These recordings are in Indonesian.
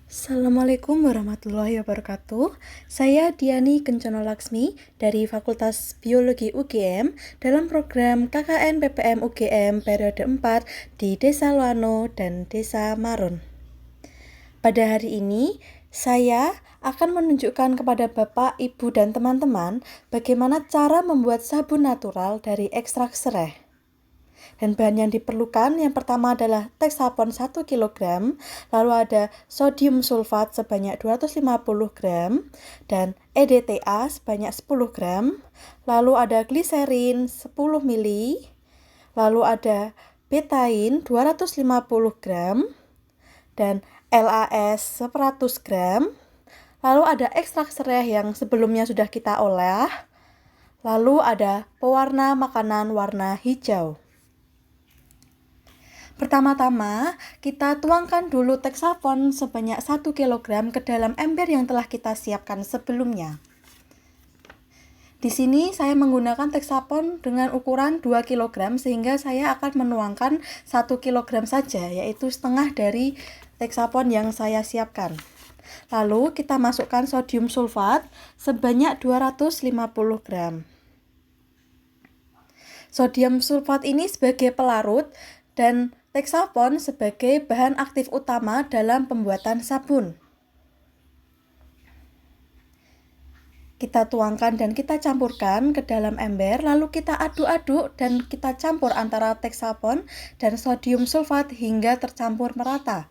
Assalamualaikum warahmatullahi wabarakatuh. Saya Diani Kencono Laksmi dari Fakultas Biologi UGM dalam program KKN PPM UGM periode 4 di Desa Loano dan Desa Maron. Pada hari ini, saya akan menunjukkan kepada Bapak, Ibu, dan teman-teman bagaimana cara membuat sabun natural dari ekstrak serai. Dan bahan yang diperlukan yang pertama adalah Texapon 1 kg, lalu ada sodium sulfat sebanyak 250 gram, dan EDTA sebanyak 10 gram, lalu ada gliserin 10 ml, lalu ada betain 250 gram, dan LAS 100 gram, lalu ada ekstrak serai yang sebelumnya sudah kita olah, lalu ada pewarna makanan warna hijau. Pertama-tama, kita tuangkan dulu Texapon sebanyak 1 kg ke dalam ember yang telah kita siapkan sebelumnya. Di sini saya menggunakan Texapon dengan ukuran 2 kg sehingga saya akan menuangkan 1 kg saja, yaitu setengah dari Texapon yang saya siapkan. Lalu kita masukkan sodium sulfat sebanyak 250 gram. Sodium sulfat ini sebagai pelarut dan Texapon sebagai bahan aktif utama dalam pembuatan sabun. Kita tuangkan dan kita campurkan ke dalam ember, lalu kita aduk-aduk dan kita campur antara Texapon dan sodium sulfat hingga tercampur merata.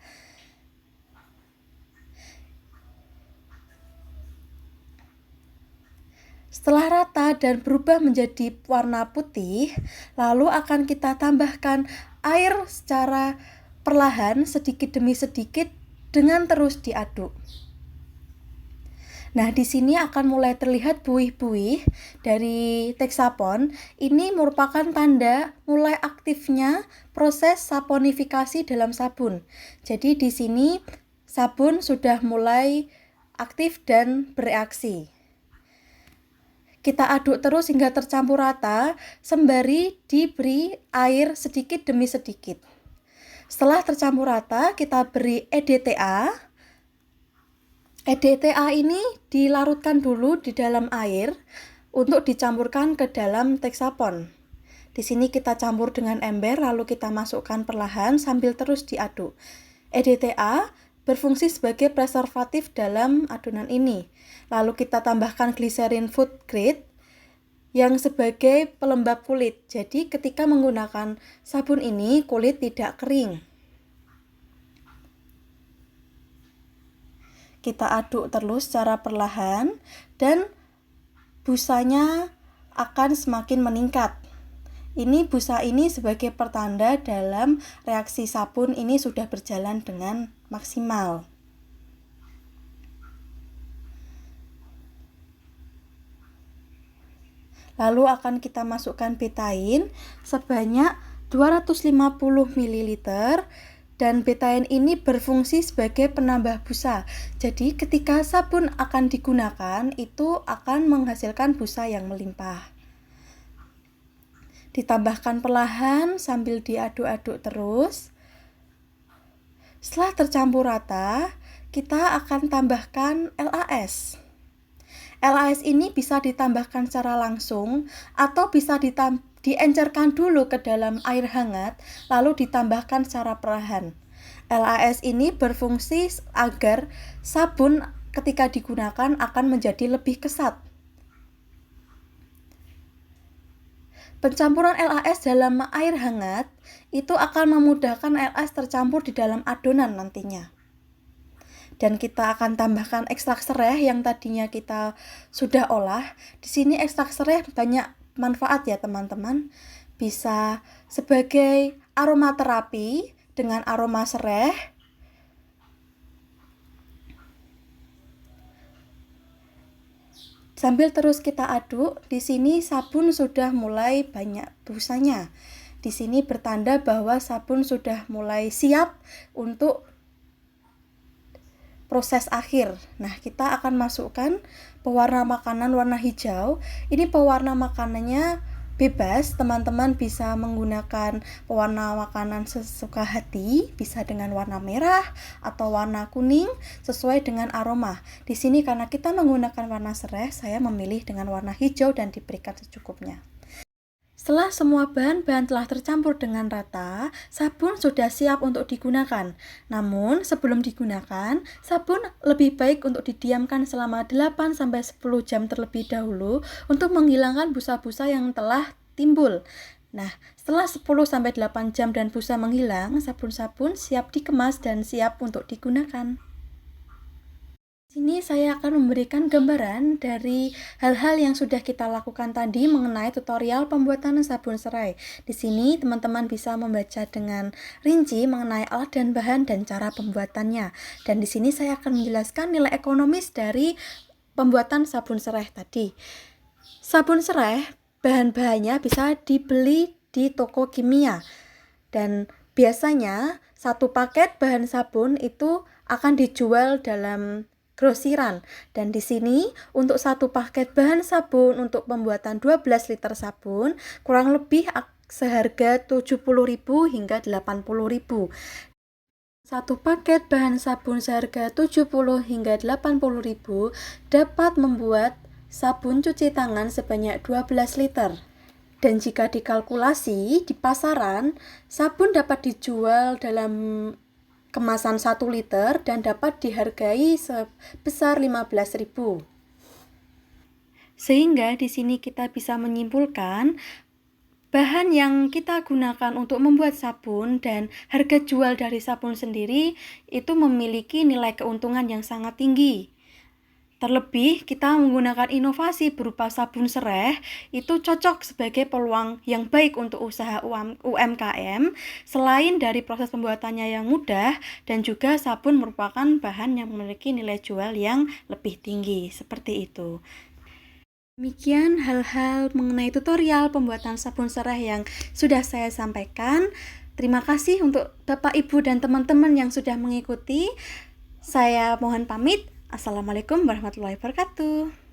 Setelah rata dan berubah menjadi warna putih, lalu akan kita tambahkan air secara perlahan sedikit demi sedikit dengan terus diaduk. Nah, di sini akan mulai terlihat buih-buih dari Texapon. Ini merupakan tanda mulai aktifnya proses saponifikasi dalam sabun. Jadi di sini sabun sudah mulai aktif dan bereaksi. Kita aduk terus hingga tercampur rata, sembari diberi air sedikit demi sedikit. Setelah tercampur rata, kita beri EDTA. EDTA ini dilarutkan dulu di dalam air untuk dicampurkan ke dalam Texapon. Di sini kita campur dengan ember, lalu kita masukkan perlahan sambil terus diaduk. EDTA berfungsi sebagai preservatif dalam adonan ini. Lalu kita tambahkan gliserin food grade yang sebagai pelembab kulit. Jadi ketika menggunakan sabun ini kulit tidak kering. Kita aduk terus secara perlahan dan busanya akan semakin meningkat. Busa ini sebagai pertanda dalam reaksi sabun ini sudah berjalan dengan maksimal. Lalu akan kita masukkan betain sebanyak 250 ml dan betain ini berfungsi sebagai penambah busa. Jadi ketika sabun akan digunakan itu akan menghasilkan busa yang melimpah. Ditambahkan perlahan sambil diaduk-aduk terus. Setelah tercampur rata, kita akan tambahkan LAS. LAS ini bisa ditambahkan secara langsung atau bisa diencerkan dulu ke dalam air hangat lalu ditambahkan secara perlahan. LAS ini berfungsi agar sabun ketika digunakan akan menjadi lebih kesat. Pencampuran LAS dalam air hangat itu akan memudahkan LAS tercampur di dalam adonan nantinya. Dan kita akan tambahkan ekstrak serai yang tadinya kita sudah olah. Di sini ekstrak serai banyak manfaat ya teman-teman. Bisa sebagai aromaterapi dengan aroma serai. Sambil terus kita aduk, di sini sabun sudah mulai banyak busanya. Di sini bertanda bahwa sabun sudah mulai siap untuk proses akhir. Nah, kita akan masukkan pewarna makanan warna hijau. Ini pewarna makanannya Bebas, teman-teman bisa menggunakan pewarna makanan sesuka hati, bisa dengan warna merah atau warna kuning sesuai dengan aroma. Di sini karena kita menggunakan warna serai, saya memilih dengan warna hijau dan diberikan secukupnya. Setelah semua bahan-bahan telah tercampur dengan rata, sabun sudah siap untuk digunakan. Namun, sebelum digunakan, sabun lebih baik untuk didiamkan selama 8-10 jam terlebih dahulu untuk menghilangkan busa-busa yang telah timbul. Nah, setelah 10-8 jam dan busa menghilang, sabun-sabun siap dikemas dan siap untuk digunakan. Sini saya akan memberikan gambaran dari hal-hal yang sudah kita lakukan tadi mengenai tutorial pembuatan sabun serai. Di sini teman-teman bisa membaca dengan rinci mengenai alat dan bahan dan cara pembuatannya. Dan di sini saya akan menjelaskan nilai ekonomis dari pembuatan sabun serai tadi. Sabun serai bahan-bahannya bisa dibeli di toko kimia. Dan biasanya satu paket bahan sabun itu akan dijual dalam grosiran, dan di sini untuk satu paket bahan sabun untuk pembuatan 12 liter sabun kurang lebih seharga 70.000 hingga 80.000. Satu paket bahan sabun seharga 70 hingga 80.000 dapat membuat sabun cuci tangan sebanyak 12 liter. Dan jika dikalkulasi di pasaran, sabun dapat dijual dalam kemasan 1 liter dan dapat dihargai sebesar 15.000. Sehingga di sini kita bisa menyimpulkan bahan yang kita gunakan untuk membuat sabun dan harga jual dari sabun sendiri itu memiliki nilai keuntungan yang sangat tinggi. Terlebih, kita menggunakan inovasi berupa sabun serai itu cocok sebagai peluang yang baik untuk usaha UMKM, selain dari proses pembuatannya yang mudah dan juga sabun merupakan bahan yang memiliki nilai jual yang lebih tinggi, seperti itu. Demikian hal-hal mengenai tutorial pembuatan sabun serai yang sudah saya sampaikan. Terima kasih untuk Bapak, Ibu, dan teman-teman yang sudah mengikuti. Saya mohon pamit. Assalamualaikum warahmatullahi wabarakatuh.